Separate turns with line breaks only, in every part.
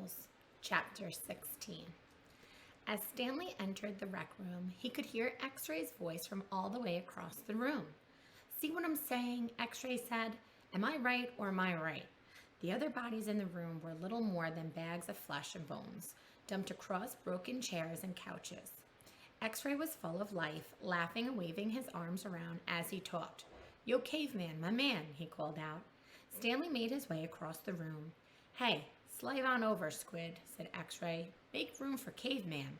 Holes, Chapter 16. As Stanley entered the rec room, he could hear X-Ray's voice from all the way across the room. "See what I'm saying?" X-Ray said. "Am I right or am I right?" The other bodies in the room were little more than bags of flesh and bones, dumped across broken chairs and couches. X-Ray was full of life, laughing and waving his arms around as he talked. "Yo, caveman, my man," he called out. Stanley made his way across the room. "Hey, slide on over, Squid," said X-Ray. "Make room for caveman."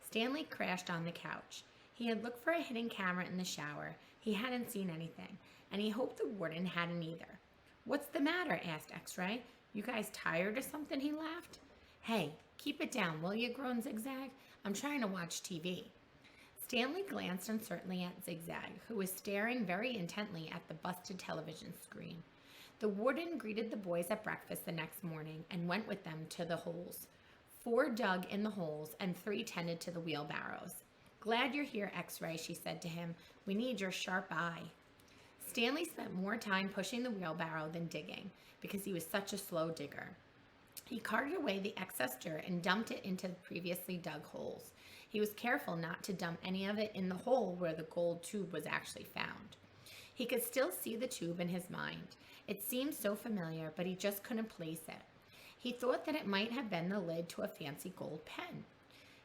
Stanley crashed on the couch. He had looked for a hidden camera in the shower. He hadn't seen anything, and he hoped the warden hadn't either. "What's the matter?" asked X-Ray. "You guys tired or something?" he laughed. "Hey, keep it down, will you?" groaned Zigzag. "I'm trying to watch TV." Stanley glanced uncertainly at Zigzag, who was staring very intently at the busted television screen. The warden greeted the boys at breakfast the next morning and went with them to the holes. 4 dug in the holes and 3 tended to the wheelbarrows. "Glad you're here, X-Ray," she said to him. "We need your sharp eye." Stanley spent more time pushing the wheelbarrow than digging because he was such a slow digger. He carted away the excess dirt and dumped it into the previously dug holes. He was careful not to dump any of it in the hole where the gold tube was actually found. He could still see the tube in his mind. It seemed so familiar, but he just couldn't place it. He thought that it might have been the lid to a fancy gold pen.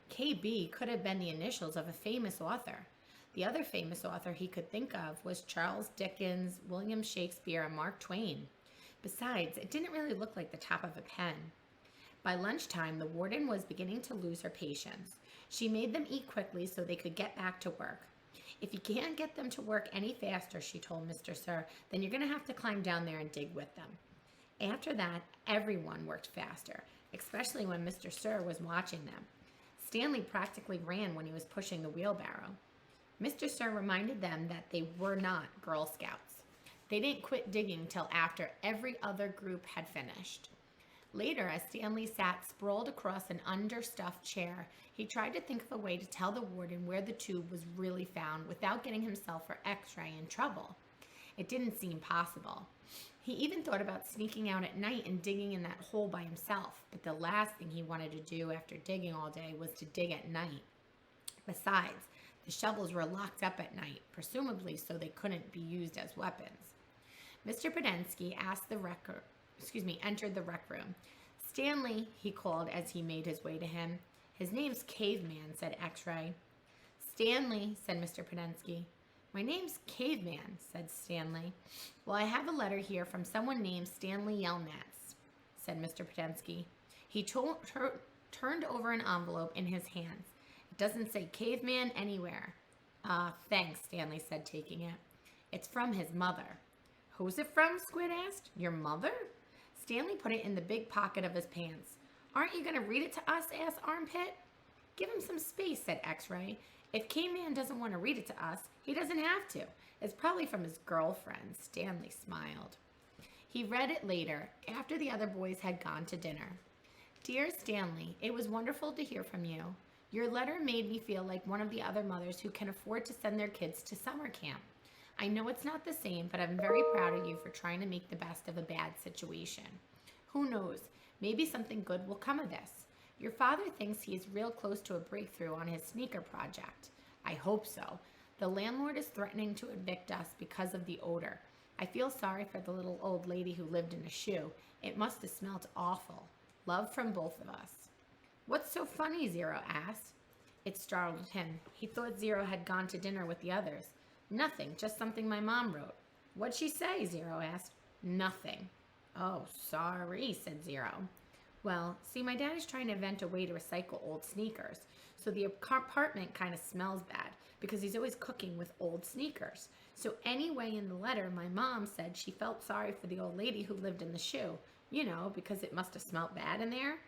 KB could have been the initials of a famous author. The other famous author he could think of was Charles Dickens, William Shakespeare, and Mark Twain. Besides, it didn't really look like the top of a pen. By lunchtime, the warden was beginning to lose her patience. She made them eat quickly so they could get back to work. "If you can't get them to work any faster," she told Mr. Sir, "then you're going to have to climb down there and dig with them." After that, everyone worked faster, especially when Mr. Sir was watching them. Stanley practically ran when he was pushing the wheelbarrow. Mr. Sir reminded them that they were not Girl Scouts. They didn't quit digging till after every other group had finished. Later, as Stanley sat sprawled across an understuffed chair, he tried to think of a way to tell the warden where the tube was really found without getting himself or X-Ray in trouble. It didn't seem possible. He even thought about sneaking out at night and digging in that hole by himself, but the last thing he wanted to do after digging all day was to dig at night. Besides, the shovels were locked up at night, presumably so they couldn't be used as weapons. Mr. Podensky entered the rec room. "Stanley," he called as he made his way to him. "His name's Caveman," said X-Ray. "Stanley," said Mr. Podensky. "My name's Caveman," said Stanley. "Well, I have a letter here from someone named Stanley Yelnats," said Mr. Podensky. He turned over an envelope in his hands. "It doesn't say Caveman anywhere." Thanks," Stanley said, taking it. "It's from his mother." "Who's it from?" Squid asked. "Your mother?" Stanley put it in the big pocket of his pants. "Aren't you going to read it to us?" asked Armpit. "Give him some space," said X-Ray. "If Caveman doesn't want to read it to us, he doesn't have to. It's probably from his girlfriend." Stanley smiled. He read it later, after the other boys had gone to dinner. "Dear Stanley, it was wonderful to hear from you. Your letter made me feel like one of the other mothers who can afford to send their kids to summer camp. I know it's not the same, but I'm very proud of you for trying to make the best of a bad situation. Who knows, maybe something good will come of this. Your father thinks he is real close to a breakthrough on his sneaker project. I hope so. The landlord is threatening to evict us because of the odor. I feel sorry for the little old lady who lived in a shoe. It must have smelled awful. Love from both of us." "What's so funny?" Zero asked. It startled him. He thought Zero had gone to dinner with the others. "Nothing, just something my mom wrote." "What'd she say?" Zero asked. "Nothing." "Oh, sorry," said Zero. "Well, see, my dad is trying to invent a way to recycle old sneakers, so the apartment kind of smells bad because he's always cooking with old sneakers. So anyway, in the letter, my mom said she felt sorry for the old lady who lived in the shoe, because it must have smelled bad in there."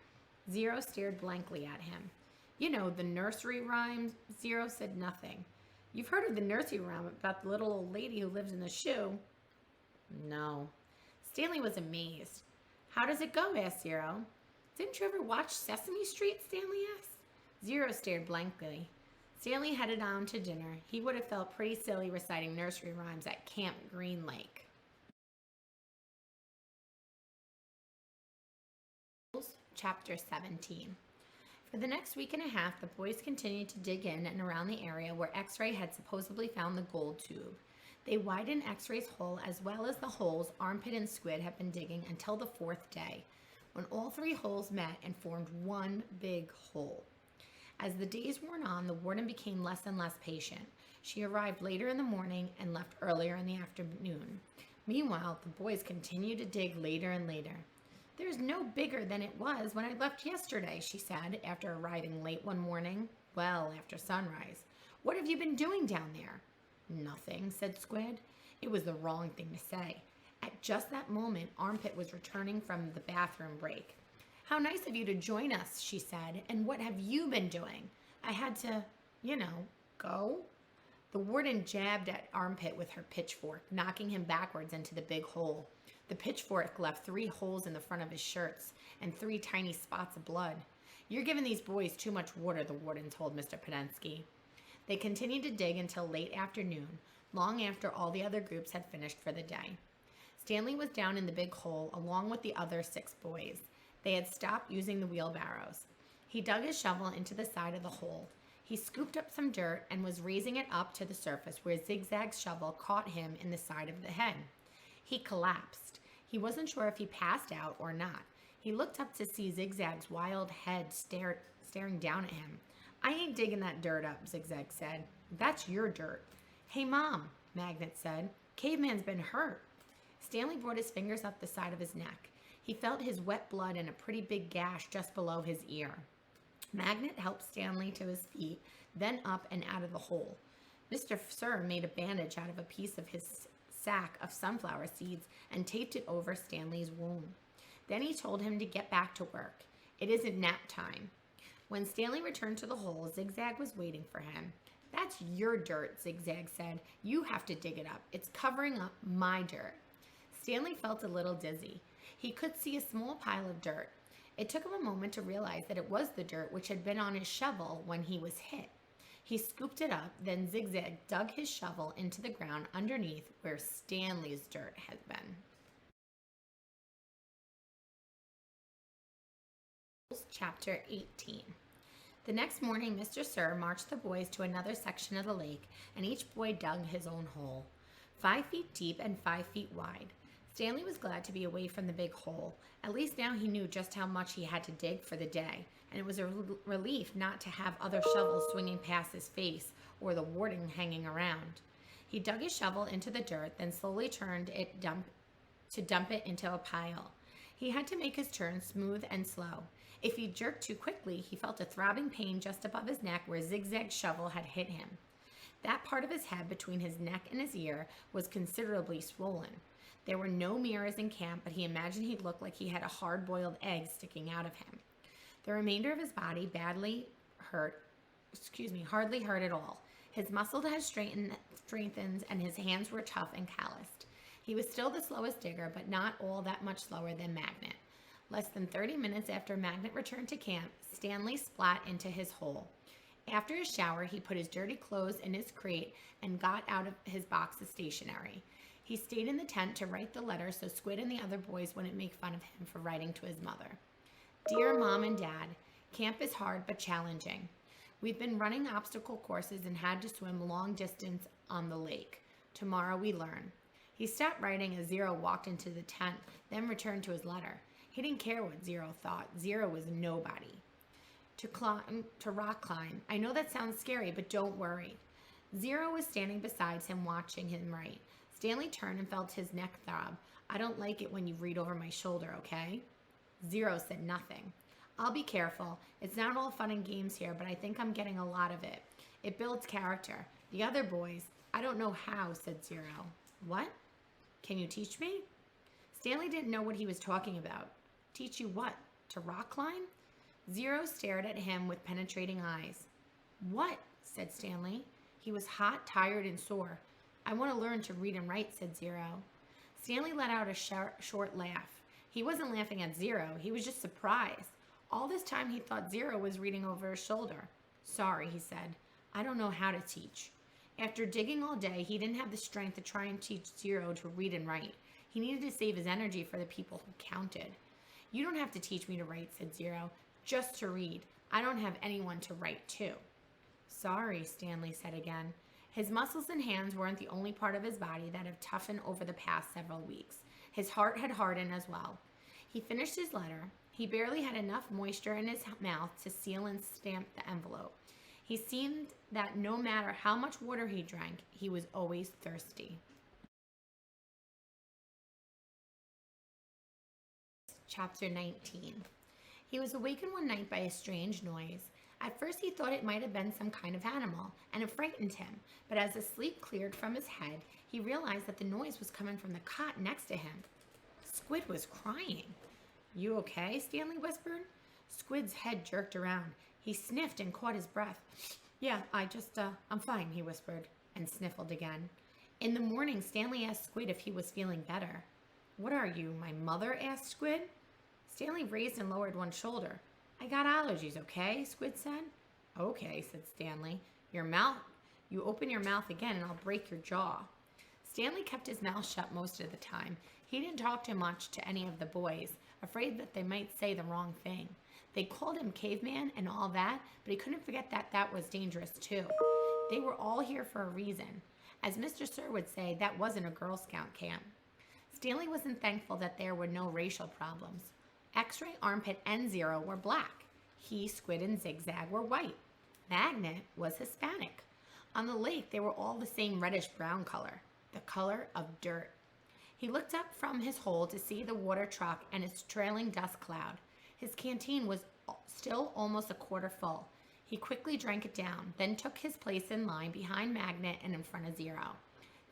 Zero stared blankly at him. "You know, the nursery rhyme." Zero said nothing. "You've heard of the nursery rhyme about the little old lady who lives in the shoe?" "No." Stanley was amazed. "How does it go?" asked Zero. "Didn't you ever watch Sesame Street?" Stanley asked. Zero stared blankly. Stanley headed on to dinner. He would have felt pretty silly reciting nursery rhymes at Camp Green Lake. Chapter 17. For the next week and a half, the boys continued to dig in and around the area where X-Ray had supposedly found the gold tube. They widened X-Ray's hole as well as the holes Armpit and Squid had been digging until the fourth day, when all three holes met and formed one big hole. As the days wore on, the warden became less and less patient. She arrived later in the morning and left earlier in the afternoon. Meanwhile, the boys continued to dig later and later. "There's no bigger than it was when I left yesterday," she said, after arriving late one morning, well after sunrise. "What have you been doing down there?" "Nothing," said Squid. It was the wrong thing to say. At just that moment, Armpit was returning from the bathroom break. "How nice of you to join us," she said. "And what have you been doing?" "I had to, go." The warden jabbed at Armpit with her pitchfork, knocking him backwards into the big hole. The pitchfork left 3 holes in the front of his shirts and 3 tiny spots of blood. "You're giving these boys too much water," the warden told Mr. Podensky. They continued to dig until late afternoon, long after all the other groups had finished for the day. Stanley was down in the big hole along with the other 6 boys. They had stopped using the wheelbarrows. He dug his shovel into the side of the hole. He scooped up some dirt and was raising it up to the surface where Zigzag's shovel caught him in the side of the head. He collapsed. He wasn't sure if he passed out or not. He looked up to see Zigzag's wild head staring down at him. "I ain't digging that dirt up," Zigzag said. "That's your dirt." "Hey, Mom," Magnet said. "Caveman's been hurt." Stanley brought his fingers up the side of his neck. He felt his wet blood and a pretty big gash just below his ear. Magnet helped Stanley to his feet, then up and out of the hole. Mr. Sir made a bandage out of a piece of his sack of sunflower seeds and taped it over Stanley's wound. Then he told him to get back to work. It isn't nap time. When Stanley returned to the hole, Zigzag was waiting for him. "That's your dirt," Zigzag said. "You have to dig it up. It's covering up my dirt." Stanley felt a little dizzy. He could see a small pile of dirt. It took him a moment to realize that it was the dirt which had been on his shovel when he was hit. He scooped it up, then Zigzag dug his shovel into the ground underneath where Stanley's dirt had been. Chapter 18. The next morning, Mr. Sir marched the boys to another section of the lake, and each boy dug his own hole, 5 feet deep and 5 feet wide. Stanley was glad to be away from the big hole. At least now he knew just how much he had to dig for the day, and it was a relief not to have other shovels swinging past his face or the warden hanging around. He dug his shovel into the dirt, then slowly turned it to dump it into a pile. He had to make his turn smooth and slow. If he jerked too quickly, he felt a throbbing pain just above his neck where Zigzag's shovel had hit him. That part of his head between his neck and his ear was considerably swollen. There were no mirrors in camp, but he imagined he looked like he had a hard-boiled egg sticking out of him. The remainder of his body hardly hurt at all. His muscle had strengthened and his hands were tough and calloused. He was still the slowest digger, but not all that much slower than Magnet. Less than 30 minutes after Magnet returned to camp, Stanley splat into his hole. After his shower, he put his dirty clothes in his crate and got out of his box of stationery. He stayed in the tent to write the letter so Squid and the other boys wouldn't make fun of him for writing to his mother. "Dear Mom and Dad, camp is hard but challenging. We've been running obstacle courses and had to swim long distance on the lake. Tomorrow we learn." He stopped writing as Zero walked into the tent, then returned to his letter. He didn't care what Zero thought. Zero was nobody. To rock climb. I know that sounds scary, but don't worry." Zero was standing beside him watching him write. Stanley turned and felt his neck throb. "I don't like it when you read over my shoulder, okay?" Zero said nothing. "I'll be careful. It's not all fun and games here, but I think I'm getting a lot of it. It builds character. The other boys, I don't know how," said Zero. "What? Can you teach me?" Stanley didn't know what he was talking about. "Teach you what? To rock climb?" Zero stared at him with penetrating eyes. "What?" said Stanley. He was hot, tired, and sore. "I want to learn to read and write," said Zero. Stanley let out a short laugh. He wasn't laughing at Zero. He was just surprised. All this time he thought Zero was reading over his shoulder. "Sorry," he said. "I don't know how to teach." After digging all day, he didn't have the strength to try and teach Zero to read and write. He needed to save his energy for the people who counted. You don't have to teach me to write, said Zero. Just to read. I don't have anyone to write to. Sorry, Stanley said again. His muscles and hands weren't the only part of his body that had toughened over the past several weeks. His heart had hardened as well. He finished his letter. He barely had enough moisture in his mouth to seal and stamp the envelope. He seemed that no matter how much water he drank, he was always thirsty. Chapter 19. He was awakened one night by a strange noise. At first he thought it might have been some kind of animal, and it frightened him. But as the sleep cleared from his head, he realized that the noise was coming from the cot next to him. Squid was crying. You okay? Stanley whispered. Squid's head jerked around. He sniffed and caught his breath. Yeah, I'm fine, he whispered, and sniffled again. In the morning, Stanley asked Squid if he was feeling better. What are you, my mother? Asked Squid. Stanley raised and lowered one shoulder. I got allergies, okay? Squid said. Okay, said Stanley. You open your mouth again and I'll break your jaw. Stanley kept his mouth shut most of the time. He didn't talk too much to any of the boys, afraid that they might say the wrong thing. They called him caveman and all that, but he couldn't forget that that was dangerous too. They were all here for a reason. As Mr. Sir would say, that wasn't a Girl Scout camp. Stanley wasn't thankful that there were no racial problems. X-Ray, Armpit, and Zero were black. He, Squid, and Zigzag were white. Magnet was Hispanic. On the lake, they were all the same reddish-brown color, the color of dirt. He looked up from his hole to see the water truck and its trailing dust cloud. His canteen was still almost a quarter full. He quickly drank it down, then took his place in line behind Magnet and in front of Zero.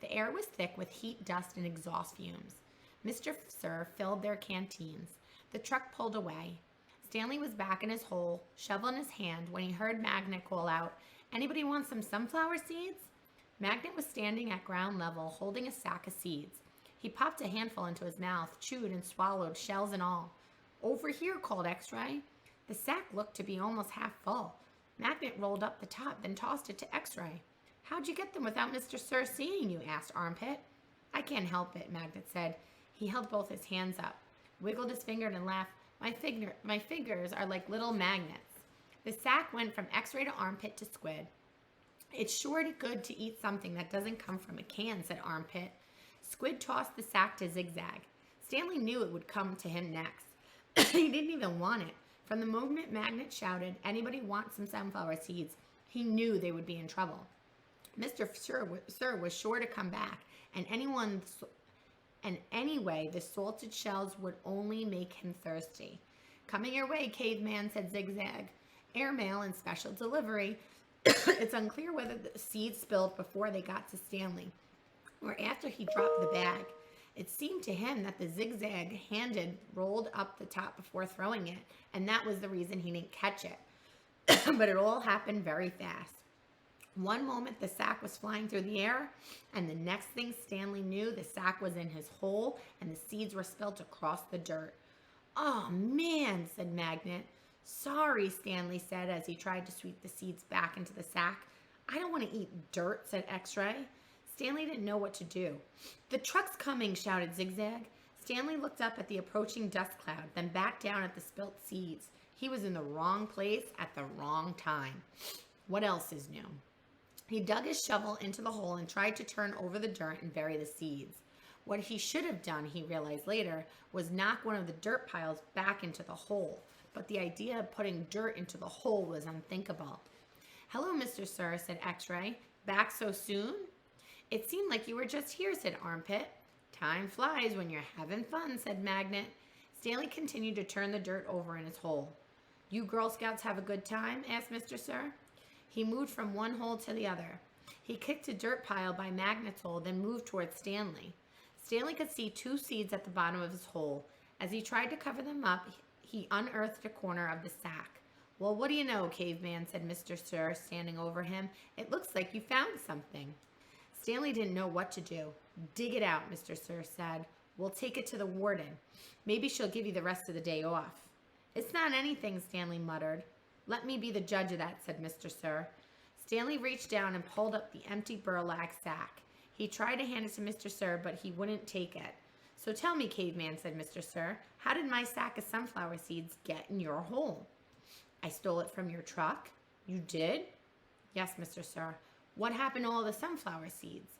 The air was thick with heat, dust, and exhaust fumes. Mr. Sir filled their canteens. The truck pulled away. Stanley was back in his hole, shovel in his hand, when he heard Magnet call out, "Anybody want some sunflower seeds?" Magnet was standing at ground level, holding a sack of seeds. He popped a handful into his mouth, chewed and swallowed, shells and all. "Over here," called X-Ray. The sack looked to be almost half full. Magnet rolled up the top, then tossed it to X-Ray. "How'd you get them without Mr. Sir seeing you?" asked Armpit. "I can't help it," Magnet said. He held both his hands up, wiggled his finger and laughed. My fingers are like little magnets." The sack went from X-Ray to Armpit to Squid. "It's sure good to eat something that doesn't come from a can," said Armpit. Squid tossed the sack to Zigzag. Stanley knew it would come to him next. He didn't even want it. From the moment Magnet shouted, "Anybody want some sunflower seeds?" he knew they would be in trouble. Mr. Sir was sure to come back, and anyway, the salted shells would only make him thirsty. "Coming your way, caveman," said Zigzag. "Airmail and special delivery." It's unclear whether the seeds spilled before they got to Stanley or after he dropped the bag. It seemed to him that the Zigzag-handed rolled up the top before throwing it, and that was the reason he didn't catch it. But it all happened very fast. One moment the sack was flying through the air, and the next thing Stanley knew, the sack was in his hole and the seeds were spilt across the dirt. "Oh, man," said Magnet. "Sorry," Stanley said as he tried to sweep the seeds back into the sack. "I don't want to eat dirt," said X-Ray. Stanley didn't know what to do. "The truck's coming," shouted Zigzag. Stanley looked up at the approaching dust cloud, then back down at the spilt seeds. He was in the wrong place at the wrong time. What else is new? He dug his shovel into the hole and tried to turn over the dirt and bury the seeds. What he should have done, he realized later, was knock one of the dirt piles back into the hole. But the idea of putting dirt into the hole was unthinkable. "Hello, Mr. Sir," said X-Ray. "Back so soon?" "It seemed like you were just here," said Armpit. "Time flies when you're having fun," said Magnet. Stanley continued to turn the dirt over in his hole. "You Girl Scouts have a good time?" asked Mr. Sir. He moved from one hole to the other. He kicked a dirt pile by Magnet's hole, then moved towards Stanley. Stanley could see 2 seeds at the bottom of his hole. As he tried to cover them up, he unearthed a corner of the sack. "Well, what do you know, caveman," said Mr. Sir, standing over him. "It looks like you found something." Stanley didn't know what to do. "Dig it out," Mr. Sir said. "We'll take it to the warden. Maybe she'll give you the rest of the day off." "It's not anything," Stanley muttered. "Let me be the judge of that," said Mr. Sir. Stanley reached down and pulled up the empty burlap sack. He tried to hand it to Mr. Sir, but he wouldn't take it. So tell me, caveman, said Mr. Sir, how did my sack of sunflower seeds get in your hole? I stole it from your truck. You did? Yes, Mr. Sir. What happened to all the sunflower seeds?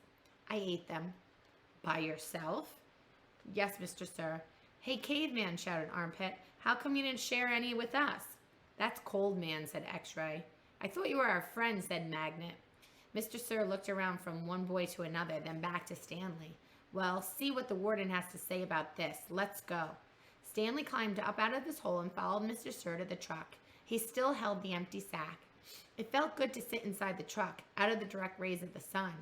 I ate them. By yourself? Yes, Mr. Sir. Hey, caveman, shouted Armpit. How come you didn't share any with us? That's cold, man, said X-Ray. I thought you were our friend, said Magnet. Mr. Sir looked around from one boy to another, then back to Stanley. Well, see what the warden has to say about this. Let's go. Stanley climbed up out of his hole and followed Mr. Sir to the truck. He still held the empty sack. It felt good to sit inside the truck, out of the direct rays of the sun.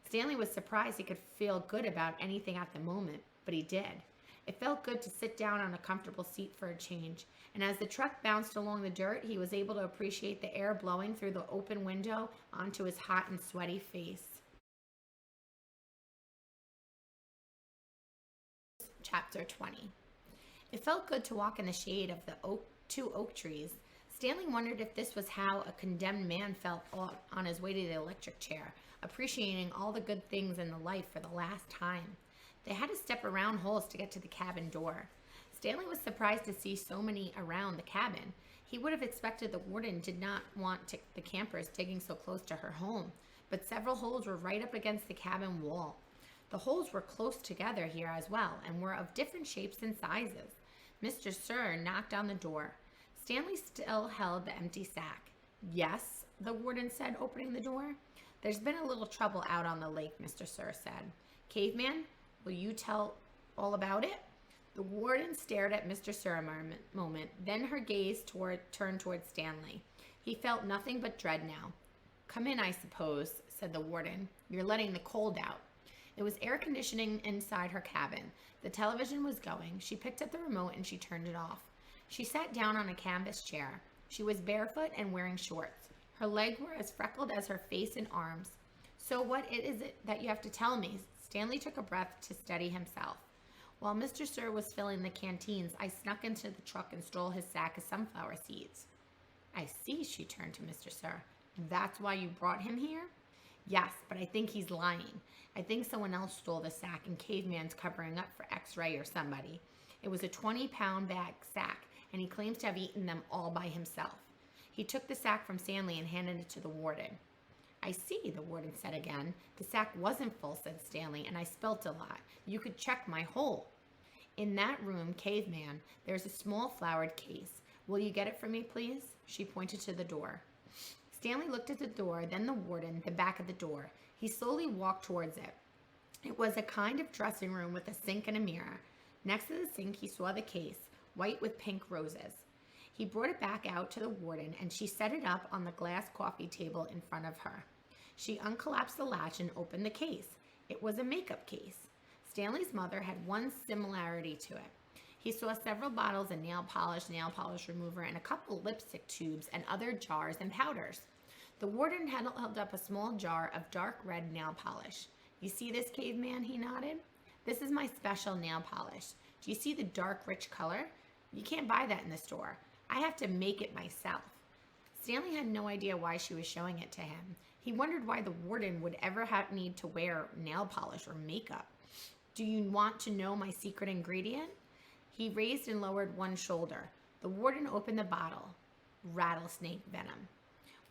Stanley was surprised he could feel good about anything at the moment, but he did. It felt good to sit down on a comfortable seat for a change, and as the truck bounced along the dirt, he was able to appreciate the air blowing through the open window onto his hot and sweaty face. Chapter 20. It felt good to walk in the shade of the two oak trees. Stanley wondered if this was how a condemned man felt on his way to the electric chair, appreciating all the good things in the life for the last time. They had to step around holes to get to the cabin door. Stanley was surprised to see so many around the cabin. He would have expected the warden did not want the campers digging so close to her home, but several holes were right up against the cabin wall. The holes were close together here as well and were of different shapes and sizes. Mr. Sir knocked on the door. Stanley still held the empty sack. Yes, the warden said, opening the door. There's been a little trouble out on the lake, Mr. Sir said. Caveman, will you tell all about it? The warden stared at Mr. Sir a moment, then her gaze turned toward Stanley. He felt nothing but dread now. Come in, I suppose, said the warden. You're letting the cold out. It was air conditioning inside her cabin. The television was going. She picked up the remote and she turned it off. She sat down on a canvas chair. She was barefoot and wearing shorts. Her legs were as freckled as her face and arms. So what is it that you have to tell me? Stanley took a breath to steady himself. While Mr. Sir was filling the canteens, I snuck into the truck and stole his sack of sunflower seeds. I see, she turned to Mr. Sir. That's why you brought him here? Yes, but I think he's lying. I think someone else stole the sack and Caveman's covering up for X-Ray or somebody. It was a 20-pound bag sack, and he claims to have eaten them all by himself. He took the sack from Stanley and handed it to the warden. I see, the warden said again. The sack wasn't full, said Stanley, and I spilt a lot. You could check my hole. In that room, Caveman, there's a small flowered case. Will you get it for me, please? She pointed to the door. Stanley looked at the door, then the warden, the back of the door. He slowly walked towards it. It was a kind of dressing room with a sink and a mirror. Next to the sink, he saw the case, white with pink roses. He brought it back out to the warden, and she set it up on the glass coffee table in front of her. She uncollapsed the latch and opened the case. It was a makeup case. Stanley's mother had one similarity to it. He saw several bottles of nail polish remover, and a couple lipstick tubes and other jars and powders. The warden had held up a small jar of dark red nail polish. You see this, Caveman? He nodded. This is my special nail polish. Do you see the dark, rich color? You can't buy that in the store. I have to make it myself. Stanley had no idea why she was showing it to him. He wondered why the warden would ever need to wear nail polish or makeup. Do you want to know my secret ingredient? He raised and lowered one shoulder. The warden opened the bottle. Rattlesnake venom.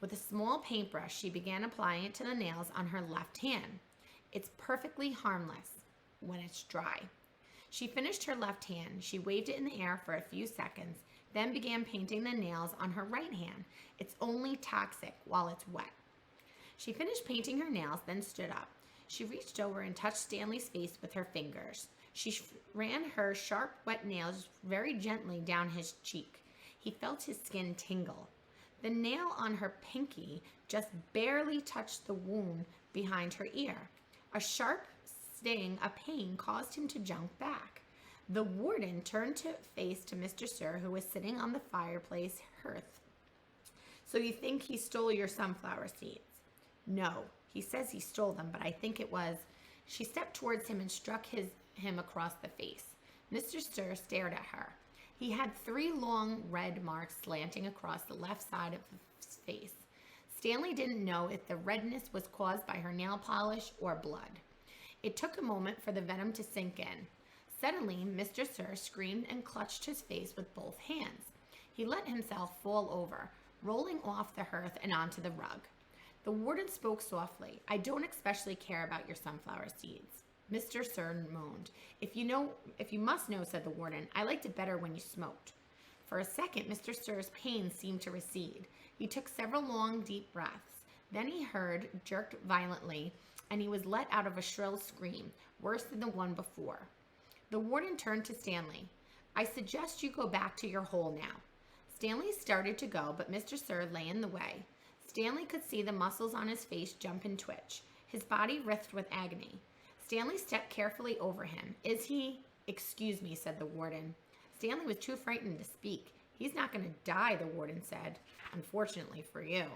With a small paintbrush, she began applying it to the nails on her left hand. It's perfectly harmless when it's dry. She finished her left hand. She waved it in the air for a few seconds, then began painting the nails on her right hand. It's only toxic while it's wet. She finished painting her nails, then stood up. She reached over and touched Stanley's face with her fingers. She ran her sharp, wet nails very gently down his cheek. He felt his skin tingle. The nail on her pinky just barely touched the wound behind her ear. A sharp sting of pain caused him to jump back. The warden turned to face to Mr. Sir, who was sitting on the fireplace hearth. So you think he stole your sunflower seeds? No, he says he stole them, but I think it was... She stepped towards him and struck him across the face. Mr. Sir stared at her. He had 3 long red marks slanting across the left side of his face. Stanley didn't know if the redness was caused by her nail polish or blood. It took a moment for the venom to sink in. Suddenly, Mr. Sir screamed and clutched his face with both hands. He let himself fall over, rolling off the hearth and onto the rug. The warden spoke softly. "I don't especially care about your sunflower seeds." Mr. Sir moaned. If you must know," said the warden, "I liked it better when you smoked." For a second, Mr. Sir's pain seemed to recede. He took several long, deep breaths. Then he heard jerked violently, and he was let out of a shrill scream, worse than the one before. The warden turned to Stanley. "I suggest you go back to your hole now." Stanley started to go, but Mr. Sir lay in the way. Stanley could see the muscles on his face jump and twitch. His body writhed with agony. Stanley stepped carefully over him. "Is he—" "Excuse me," said the warden. Stanley was too frightened to speak. "He's not going to die," the warden said. "Unfortunately for you."